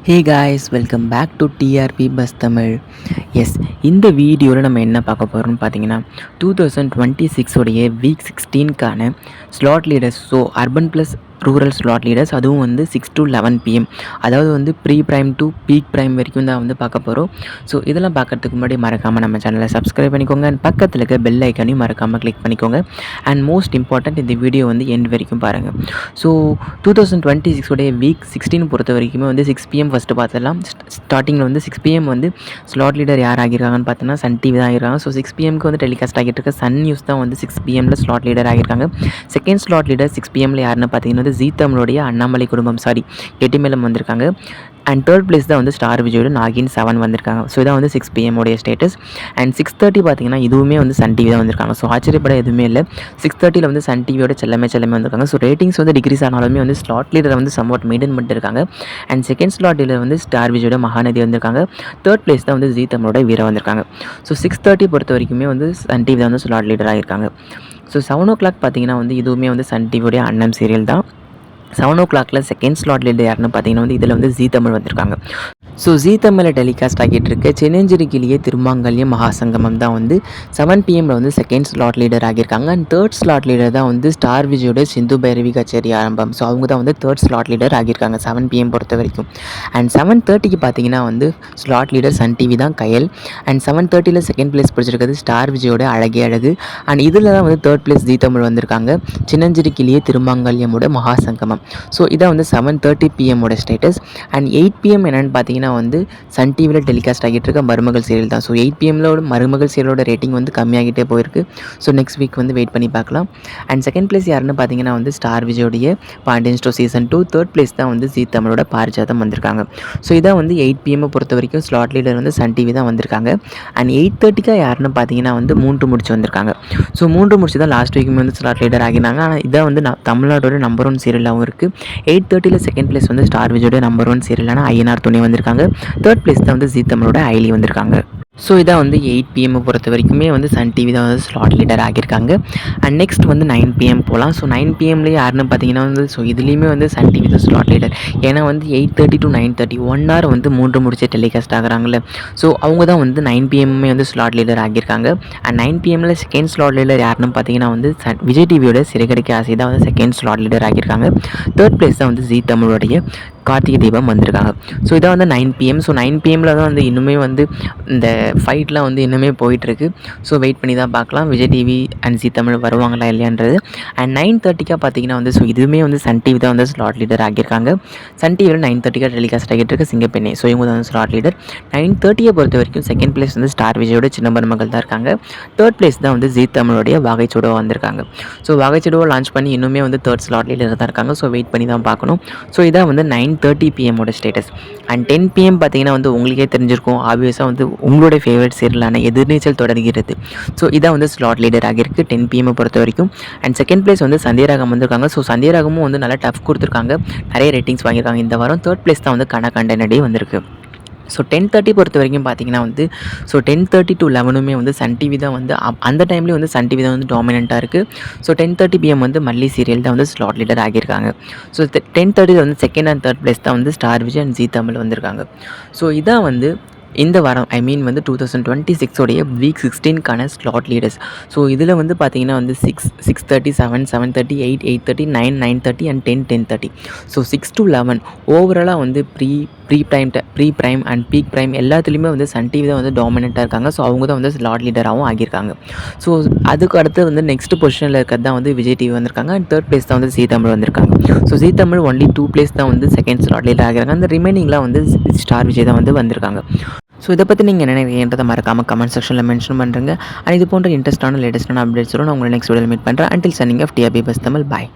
Hey guys, welcome back to TRP buzz Tamil. Yes, இந்த வீடியோவில் நம்ம என்ன பார்க்க போகிறோம்னு பார்த்தீங்கன்னா 2026 உடைய வீக் 16க்கான slot leaders. So urban plus rural slot leaders, அதுவும் வந்து 6 to 11 PM, அதாவது வந்து pre prime to peak prime வரைக்கும் தான் வந்து பார்க்க போகிறோம். ஸோ இதெல்லாம் பார்க்குறதுக்கு முன்னாடி மறக்காமல் நம்ம சேனலை சப்ஸ்கிரைப் பண்ணிக்கோங்க. அண்ட் பக்கத்தில் இருக்க பெல் ஐக்கனையும் மறக்காமல் கிளிக் பண்ணிக்கோங்க. அண்ட் மோஸ்ட் இம்பார்ட்டண்ட், இந்த வீடியோ வந்து எண்ட் வரைக்கும் பாருங்கள். ஸோ 2026 உடைய வீக் 16 பொறுத்த வரைக்குமே வந்து 6 PM ஃபஸ்ட்டு பார்த்துடலாம். ஸ்டார்டிங்கில் வந்து 6 PM வந்து ஸ்லாட் லீடர் யார் ஆகியிருக்காங்கன்னு பார்த்தோன்னா சன் டிவி தான் ஆகிருக்காங்க. ஸோ 6 PMக்கு வந்து டெலிகாஸ்ட் ஆகிட்டு இருக்க சன் நியூஸ் தான் வந்து 6 PMல ஸ்லாட் லீடர் ஆகியிருக்காங்க. செகண்ட் ஸ்லாட் லீடர் 6 PMல யாருன்னு பார்த்தீங்கன்னா ஜீ தமிழுடைய அண்ணாமலை குடும்பம், கெட்டிமேலம் வந்திருக்காங்க. அண்ட் தேர்ட் பிளேஸ் தான் வந்து ஸ்டார் விஜயோட நாகின் 7 வந்திருக்காங்க. ஸோ இதான் வந்து 6 PM உடைய ஸ்டேட்டஸ். அண்ட் 6:30 பார்த்தீங்கன்னா இதுவுமே வந்து சன் டிவி தான் வந்திருக்காங்க. ஸோ ஆச்சரியப்பட எதுவுமே இல்லை. 6:30 வந்து சன் டிவியோட செல்லமே வந்திருக்காங்க. ஸோ ரேட்டிங்ஸ் வந்து டிக்ரீஸ் ஆனாலுமே வந்து ஸ்லாட் லீடரை வந்து சம்வாட் மெயின்டைன் பண்ணிட்டு இருக்காங்க. அண்ட் செகண்ட் ஸ்லாட் லீடர் வந்து ஸ்டார் விஜயோட மகாநதி வந்திருக்காங்க. தேர்ட் பிளேஸ் தான் வந்து ஜீ தமிழோட வீர வந்திருக்காங்க. ஸோ 6:30 பொறுத்த வரைக்குமே வந்து சன் டிவி தான் வந்து ஸ்லாட் லீடராக இருக்காங்க. ஸோ 7 o'clock பார்த்தீங்கன்னா வந்து இதுவுமே வந்து சன் டிவியோடைய அண்ணன் சீரியல் தான். 7 o'clockல செகண்ட் ஸ்லாட் லீடர் யாருன்னு பார்த்தீங்கன்னா வந்து இதில் வந்து ஜீ தமிழ் வந்திருக்காங்க. ஸோ ஜீ தமிழில் டெலிகாஸ்ட் ஆகிட்டு இருக்க சின்னஞ்சிறு கிளியே திருமாங்கல்யம் மகாசங்கமம் தான் வந்து 7 PMல வந்து செகண்ட் ஸ்லாட் லீடர் ஆகியிருக்காங்க. அண்ட் தேர்ட் ஸ்லாட் லீடர் தான் வந்து ஸ்டார் விஜயோட சிந்து பைரவி கச்சேரி ஆரம்பம். ஸோ அவங்க தான் வந்து தேர்ட் ஸ்லாட் லீடர் ஆகியிருக்காங்க 7 PM பொறுத்த வரைக்கும். அண்ட் 7:30க்கு பார்த்தீங்கன்னா வந்து ஸ்லாட் லீடர் சன் டிவி தான் கயல். அண்ட் 7:30ல் செகண்ட் பிளேஸ் பிடிச்சிருக்கிறது ஸ்டார் விஜயோட அழகே அழகு. அண்ட் இதில் தான் வந்து தேர்ட் பிளேஸ் ஜீ தமிழ் வந்திருக்காங்க சின்னஞ்சிறு கிளியே திருமாங்கல்யமோட மகாசங்கமம். ஸோ இதான் வந்து 7:30 PM ஸ்டேட்டஸ். அண்ட் 8 PM என்னென்னு பார்த்தீங்கன்னா வந்து சன் டிவியில் டெலிகாஸ்ட் ஆகிட்டு இருக்க மருமகள் சீரியல் தான். ஸோ 8 PMல மருமகள் சீரியலோட ரேட்டிங் வந்து கம்மியாகிட்டே போயிருக்கு. ஸோ நெக்ஸ்ட் வீக் வந்து வெயிட் பண்ணி பார்க்கலாம். அண்ட் செகண்ட் பிளேஸ் யாருன்னு பார்த்தீங்கன்னா வந்து ஸ்டார் விஜயோடைய Pandian store season 2. Third place தான் வந்து ஜீ தமிழோட பாரிஜாதம் வந்திருக்காங்க. ஸோ இதான் வந்து 8 PM பொறுத்த வரைக்கும் ஸ்லாட் லீடர் வந்து சன் டிவி தான் வந்திருக்காங்க. அண்ட் 8:30 யாருன்னு பார்த்தீங்கன்னா வந்து 3 முடிச்சு வந்திருக்காங்க. ஸோ 3 முடிச்சு தான் லாஸ்ட் வீக்குமே வந்து ஸ்லாட் லீடர் ஆகினாங்க. ஆனால் இதான் வந்து தமிழ்நாட்டோட நம்பர் 1 சீரியலாகவும் இருக்குது. 8:30ல் செகண்ட் பிளேஸ் வந்து ஸ்டார் விஜயோட நம்பர் 1 சீரியலான ஐயனார் துணை வந்திருக்காங்க. தேர்ட் பிளேஸ் தான் வந்து ஜீ தமிழோட ஐலி வந்திருக்காங்க. ஸோ இதான் வந்து 8 PM பொறுத்த வரைக்குமே வந்து சன் டிவி தான் வந்து ஸ்லாட் லீடர் ஆகியிருக்காங்க. அண்ட் நெக்ஸ்ட் வந்து 9 PM போகலாம். ஸோ 9 PMலேயே யாருன்னு பார்த்தீங்கன்னா வந்து ஸோ இதுலேயுமே வந்து சன் டிவி தான் ஸ்லாட் லீடர். ஏன்னா வந்து 8:30 to 9:30 1 hour வந்து 3 முடிச்சு டெலிகாஸ்ட் ஆகிறாங்களே. ஸோ அவங்க தான் வந்து 9 PMமே வந்து ஸ்லாட் லீடர் ஆகியிருக்காங்க. அண்ட் 9 PMல செகண்ட் ஸ்லாட் லீடர் யாருன்னு பார்த்தீங்கன்னா வந்து விஜய் டிவியோட சிறுகடிக்க ஆசை தான் வந்து செகண்ட் ஸ்லாட் லீடர் ஆகியிருக்காங்க. தேர்ட் பிளேஸ் தான் வந்து ஜீ தமிழோடைய கார்த்திகை தீபம் வந்திருக்காங்க. ஸோ இதான் வந்து 9 PM. ஸோ 9 PMல தான் வந்து இன்னுமே வந்து இந்த ஃபைட்லாம் வந்து இன்னுமே போயிட்டுருக்கு. ஸோ வெயிட் பண்ணி தான் பார்க்கலாம் விஜய் டிவி அண்ட் ஜீ தமிழ் வருவாங்களா இல்லையான்றது. அண்ட் 9:30 பார்த்தீங்கன்னா வந்து ஸோ இதுவுமே வந்து சன் டிவி தான் வந்து ஸ்லாட் லீடர் ஆகியிருக்காங்க. சன் டிவியில் 9:30 டெலிகாஸ்ட் ஆகிட்டு இருக்க சிங்கப்பெண்ணை. ஸோ இவங்க தான் வந்து ஸ்லாட் லீடர். 9:30 பொறுத்த வரைக்கும் செகண்ட் பிளேஸ் வந்து ஸ்டார் விஜயோட சின்ன மருமகள் தான் இருக்காங்க. தேர்ட் பிளேஸ் தான் வந்து ஜீ தமிழோடைய வாகைச்சுடோ வந்திருக்காங்க. ஸோ வாகைச்சுடோ லான்ச் பண்ணி இன்னுமே வந்து தேர்ட் ஸ்லாட் லீடர் தான் இருக்காங்க. ஸோ வெயிட் பண்ணி தான் பார்க்கணும். ஸோ இதான் வந்து 9:30 PM ஸ்டேட்டஸ். அண்ட் 10 PM பார்த்தீங்கன்னா வந்து உங்களுக்கே தெரிஞ்சிருக்கும், ஆப்வியஸாக வந்து உங்களுடைய ஃபேவரட் சீரியலான எதிர்நீச்சல் தொடர்கிறது. ஸோ இதான் வந்து ஸ்லாட் லீடர் ஆகியிருக்கு 10 PM பொறுத்த வரைக்கும். அண்ட் செகண்ட் பிளேஸ் வந்து சந்தியராகம் வந்திருக்காங்க. ஸோ சந்தியராகமும் வந்து நல்லா டஃப் கொடுத்துருக்காங்க, நிறைய ரேட்டிங்ஸ் வாங்கியிருக்காங்க இந்த வாரம். தேர்ட் பிளேஸ் தான் வந்து கனகண்டனடி வந்திருக்கு. ஸோ 10:30 பொறுத்த வரைக்கும் பார்த்தீங்கன்னா வந்து ஸோ 10:30 to 11 வந்து சன் டிவி தான் வந்து அந்த டைம்லேயும் வந்து சன் டிவி தான் வந்து டாமினண்ட்டாக இருக்குது. ஸோ 10:30 PM வந்து மல்லி சீரியல் தான் வந்து ஸ்லாட் லீடர் ஆகியிருக்காங்க. ஸோ 10:30 வந்து செகண்ட் அண்ட் தேர்ட் பிளேஸ் தான் வந்து ஸ்டார் விஜய் அண்ட் ஜீ தமிழ் வந்திருக்காங்க. ஸோ இதான் வந்து இந்த வாரம் வந்து 2026 உடைய வீக் 16க்கான ஸ்லாட் லீடர்ஸ். ஸோ இதில் வந்து பார்த்தீங்கன்னா வந்து 6, 6:30, 7, 7:30, 8, 8:30, 9, 9:30 அண்ட் 10, 10:30. ஸோ 6 to 11 ஓவராலாக வந்து pre prime and peak prime எல்லாத்துலேயுமே வந்து சன் டிவி தான் வந்து டாமினண்ட்டாக இருக்காங்க. ஸோ அவங்க தான் வந்து ஸ்லாட் லீடராகவும் ஆகியிருக்காங்க. ஸோ அதுக்கு அடுத்து வந்து நெக்ஸ்ட் பொசிஷனில் இருக்கிறது தான் வந்து விஜய் டிவி வந்திருக்காங்க. அண்ட் தேர்ட் பிளேஸ் தான் வந்து ஜீ தமிழ் வந்திருக்காங்க. ஸோ ஜீ தமிழ் ஒன்லி 2 பிளேஸ் தான் வந்து செகண்ட் ஸ்லாட் லீடர் ஆகிறாங்க. அந்த ரிமைனிங்லாம் வந்து ஸ்டார் விஜய் தான் வந்து வந்திருக்காங்க. ஸோ இதை பற்றி நீங்கள் என்ன நினைக்கிறீங்கன்றதை மறக்காமல் கமெண்ட் செக்ஷனில் மென்ஷன் பண்ணுறேங்க. அண்ட் இது போன்ற இன்ட்ரெஸ்ட்டான லேட்டஸ்ட்டான அப்டேட்ஸோட நான் உங்களை நெக்ஸ்ட் வீடியோவில் மீட் பண்ணுறேன். Until signing off TRP buzz Tamil. பாய்.